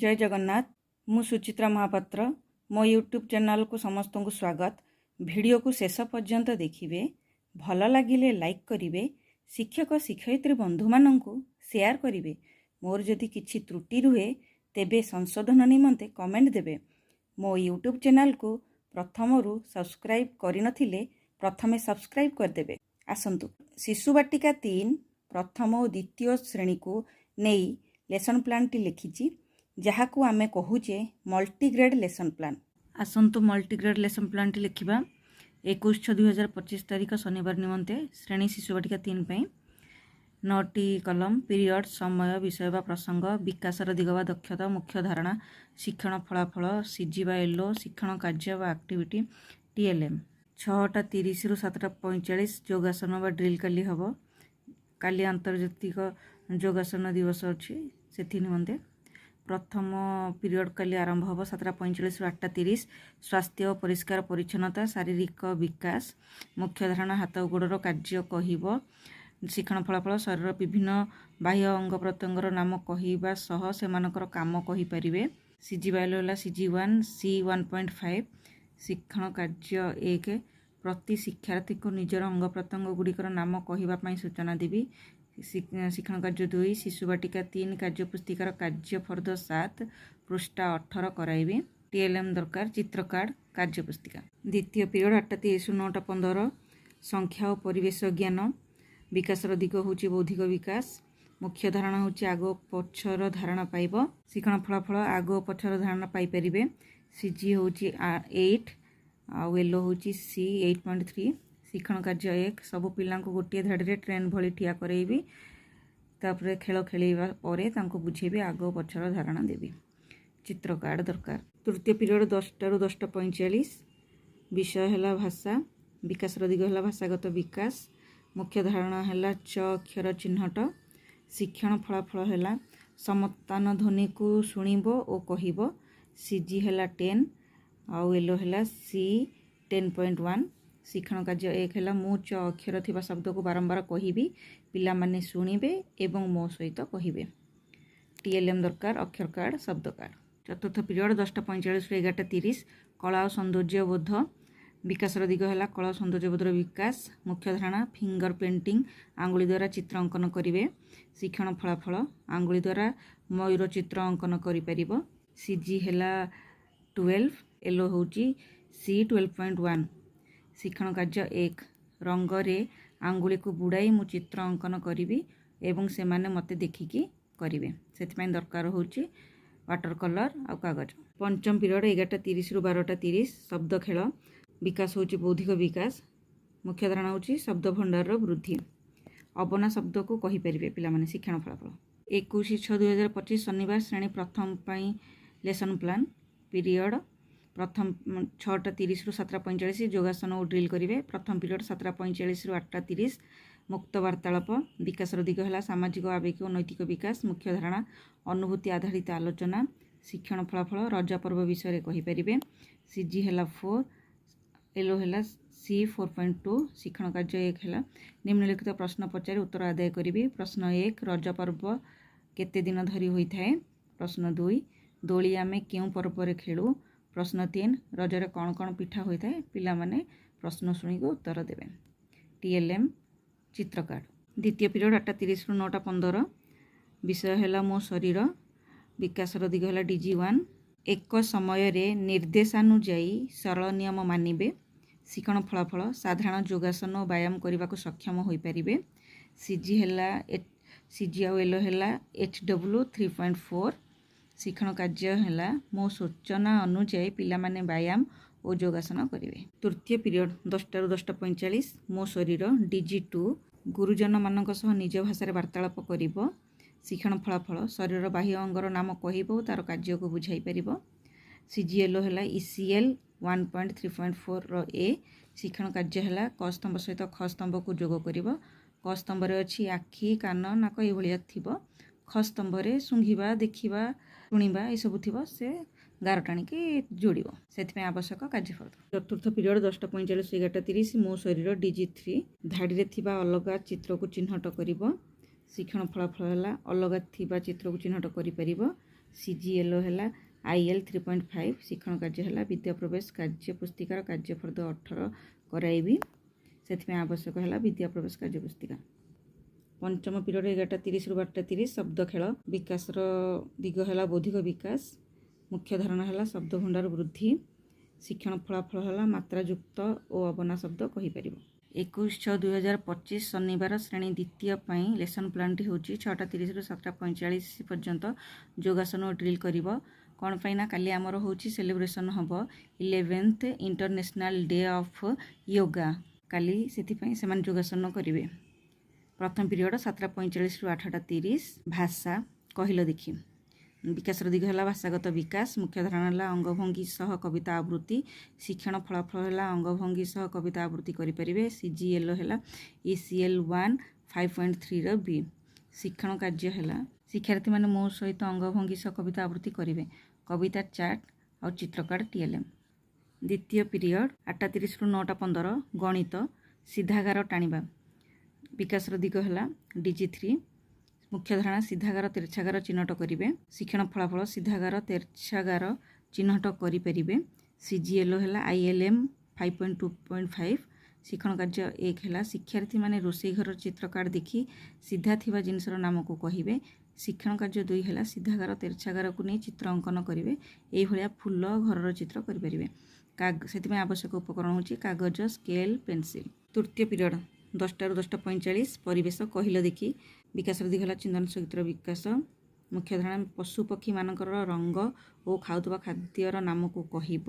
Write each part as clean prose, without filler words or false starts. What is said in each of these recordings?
जय जगन्नाथ। मु सुचित्रा महापात्र। मो यूट्यूब चैनल को समस्त को स्वागत। वीडियो को शेष पर्यंत देखिए, भल लगिले लाइक करिवे, शिक्षक शिक्षयित्री बंधु माननकु शेयर करिवे। मोर जदि किछि त्रुटि रुहे तेबे संशोधन निमंते कमेंट देबे। मो यूट्यूब चैनल को प्रथमरु सब्सक्राइब करि नथिले प्रथमे सब्सक्राइब कर देबे। आसंतु शिशु बाटिका 3 प्रथम और द्वितीय श्रेणी को नेई लेसन प्लान टी लिखिछि, जहाकू आमे कहूचे मल्टीग्रेड लेसन प्लान। आसंतु मल्टीग्रेड लेसन प्लान टी लिखिबा। 21/6/2025 तारिख शनिवार निमंते श्रेणी शिशु बाटिका 3 पई 9टी कलम पीरियड समय विषय वा प्रसंग विकासर दिग वा दक्षता मुख्य धारणा शिक्षण फलाफल सीजी वा एलो शिक्षण कार्य वा एक्टिविटी टीएलएम 6:30 रु 7:45 योगासन वा ड्रिल काली हबो। काली अंतर्जातिक योगासन दिवस अच्छी से निमंते प्रथम पीरियड काली आरंभ हम 7:45 रु 8:30 स्वास्थ्य और परिष्कार परिच्छन्नता शारीरिक विकास मुख्य धारणा हाथ गोड़र कार्य कहब शिक्षण फलाफल शरीर विभिन्न बाह्य अंग प्रत्यंगर नाम कहवा सह सेमानकर काम कहीपर सीजी बायोला सीजी 1 सी 1.5 शिक्षण कार्य 1 प्रति शिक्षार्थी को निजर अंग प्रत्यंग गुड़िकर नाम कहवाई सूचना देवी। शिक्षण कार्य 2 शिशु बाटिका 3 कार्य पुस्तिकार कार्य फर्द 7 पृष्ठा 18 कराइबे। टीएलएम दरकार चित्र कार्ड कार्य पुस्तिका। द्वितीय पीरियड 8:30 रु 9:15 संख्या और परिवेश ज्ञान विकासर दिग होची बौद्धिक विकास मुख्य धारणा होची आग पछर धारणा पाइब शिक्षण फलाफल आग पछर धारणा पाई परिबे। सीजी होची 8 आउ एलो होची सी 8.3 शिक्षण कार्य 1 सबु पिला गोटे धाड़ी ट्रेन भली ठिया करैबी तापर खेल खेलवा पर बुझेबी आग पछर धारणा देवी। चित्र कार्ड दरकार। तृतीय पीरियड 10 रु 10:45 विषय है भाषा विकासर दिग है भाषागत विकास मुख्य धारणा है च अक्षर चिन्हट शिक्षण फलाफल है समतान ध्वनि को शुणब और कहब सीजी है 10 आउ एलो है सी 10.1 शिक्षण कार्य 1 है मु च अक्षर थिबा शब्द को बारंबार कहबी पिला माने शुणिबे एवं मो सहित कहबे। टीएलएम दरकार अक्षर कार्ड शब्द कार्ड। चतुर्थ पीरियड 10:45 रु 11:30 कला और सौंदर्य बोध विकासर दिग है कला और सौंदर्य बोधर विकास मुख्य धारणा फिंगर पेंटिंग आंगुली द्वारा चित्र अंकन करेंगे शिक्षण फलाफल आंगुली द्वारा मयूर चित्र अंकन करिपरिबो। सीजी है 12 एलो होची सी 12.1 शिक्षण कार्य 1 रंगरे आंगुली को बुड़ाई मु चित्र अंकन करी एवं से माने मते देखिकी करेंगे से दरकार होची वाटर कलर आ कागज। पंचम पीरियड 11:30 रु 12:30 शब्द खेल विकास होची बौद्धिक विकास मुख्य धारणा होची शब्द भंडार वृद्धि अबना शब्द को कहीपर पिला माने शिक्षण फलाफल। 21/6/2025 शनिवार श्रेणी प्रथम पाई लेसन प्लान पीरियड प्रथम 6:30 रु 7:45 योगासन और ड्रिल करेंगे। प्रथम पीरियड 7:45 रु 8:30 मुक्त वार्तालाप विकासर दिग है सामाजिक आवेगिक और नैतिक विकास मुख्य धारणा अनुभूति आधारित आलोचना शिक्षण फलाफल रजा पर्व विषय कहीपर सीजी है 4 एलो है सी 4.2 शिक्षण कार्य 1 है निम्नलिखित प्रश्न पचारि उत्तर आदाय करी। प्रश्न 1 रजा पर्व केते दिन धरी होता है। प्रश्न 2 दोली आमे क्यों पर्व रे खेलु। प्रश्न 3 रजरे कौन कौन पिठा होता है पिला माने प्रश्न शुणी उत्तर देवे। टीएलएम चित्र कार्ड। द्वितीय पीरियड 8:30 रु 9:15 विषय है मो शरीर विकासर दिग है डीजी 1 एक समय रे निर्देशानुजाई सरल नियम मानिबे शिक्षण फलाफल साधारण योगासन और व्यायाम करने को सक्षम हो पारे। सीजी है सीजी आउ एलो है HW 3.4 शिक्षण कार्य है मो सूचना अनुजाई पिला माने व्यायाम और योगासन करेंगे। तृतीय पीरियड 10 रु 10:45 मो शरीर डीजी 2 गुरुजन मानक सह निज भाषा वार्तालाप करिबो शिक्षण फलाफल शरीर बाह्य अंगर नाम कहब तार कार्य को बुझाई पार। सीजीएलो है ECL 1.3.4 ए शिक्षण कार्य है क स्तंभ सहित ख स्तंभ को जोग कर क स्तंभ अच्छी आखि कान नाक ये थी ख स्तंभ शुंघा देखा शुणा यू थी से गार टाणिकी जोड़ से आवश्यक कार्यफल। चतुर्थ पीरियड 10:45 11:30 मो शरीर डीजी 3 धाड़ी में अलग चित्र को चिन्हट कर शिक्षण फलाफल है अलग थिबा चित्र को चिन्हट करि परिबो CGLO है IL 3.5 शिक्षण कार्य है विद्या प्रवेश कार्य पुस्तिकार कार्य फर्द 18 कराइबी से आवश्यक है विद्या प्रवेश कार्य पुस्तिका। पंचम पीरियड 11:30 रु 12:30 शब्द खेल विकास दिग है बौद्धिक विकास मुख्य धारणा है शब्द भंडार वृद्धि शिक्षण फलाफल है मात्रायुक्त और अबना शब्द कहीपर। 21/6/2025 शनिवार श्रेणी द्वितीय लेसन प्लान टी हूँ 6:30 रु 7:45 पर्यंत योगासन और ड्रिल कर कौन पाइना काली आमर हूँ सेलिब्रेशन हम 11th international day of yoga काली से योगासन करेंगे। प्रथम पीरियड 7:45 रु 8:30 भाषा कहल देखी विकास दिग है भाषागत विकास मुख्य धारणा है अंगभंगी सह कविता आवृत्ति शिक्षण फलाफल है अंगभंगी सह कविता आवृत्ति करेंगे। CGLO है ECL 1 5.3 B शिक्षण कार्य है शिक्षार्थी मैंने मो सहित अंगभंगी सह कविता आवृत्ति करेंगे कविता चार्ट और चित्रकार TLM। द्वितीय पीरियड 8:30 रु 9:15 गणित सीधागार टाणिबा विकास दिग है DG3 मुख्य धारणा सीधागार तेरछागार चिन्हट करेंगे शिक्षण फलाफल सीधागार तेरछागार चिन्हट करेंगे। CGLO है ILM 5.2.5 शिक्षण कार्य 1 है शिक्षार्थी माने रोषेई घर चित्र कार्ड देखी सीधा थिबा जिनसर नाम को कहिबे। शिक्षण कार्य 2 है सीधागार तेरछागार को नहीं चित्र अंकन करेंगे यह फूल घर चित्र करेंगे से आवश्यक उपकरण हूँ कागज स्केल पेंसिल। तृतीय पीरियड 10 रु 10:45 परिवेश कहल देखी विकास दिग है चिंतन संगीतर विकास मुख्य धारणा पशु पक्षी मानकर रंग और खाऊवा खाद्यर नाम को कहिब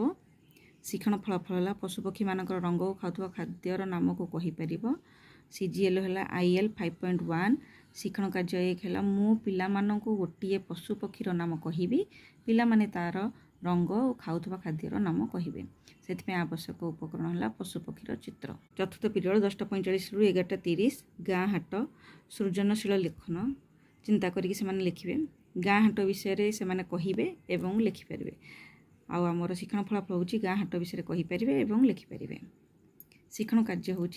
शिक्षण फलाफल है पशुपक्षी मानकर रंग और खाऊवा खाद्यर नाम को कहीपर। CGLO है IL 5.1 शिक्षण कार्य 1 है मु पिला माननकु गोटे पशुपक्षीर नाम कहिबी पिला माने तार रंग और खाऊवा खाद्यर नाम कहिबे से आवश्यक उपकरण है पशुपक्षीर चित्र। चतुर्थ पीरियड 10:45 रु 11:30 गाँ हाट सृजनशील लेखन चिंता करिक से लिखिबे गाँ हाट विषय से कहिबे एवं लिखिपारे आमर शिक्षण फलाफल हूँ गाँ हाट विषय कहीपर एवं लिखिपारे। शिक्षण कार्य हूँ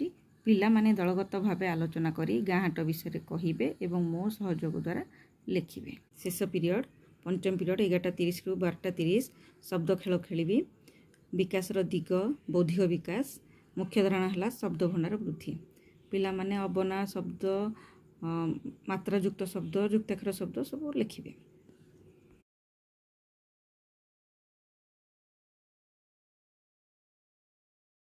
पिला माने दलगत भाव आलोचना करी गाँ हाट विषय कहिबे एवं मो सहयोग द्वारा लिखिबे। शेष पीरियड पंचम पीरियड 11:30 रु 12:30 शब्द खेल खेली विकास दिग बौद्धिक विकास मुख्य धारणा है शब्द भंडार वृद्धि पिला माने अबना शब्द मात्रायुक्त शब्द युक्ताक्षर शब्द सब लिखिबे।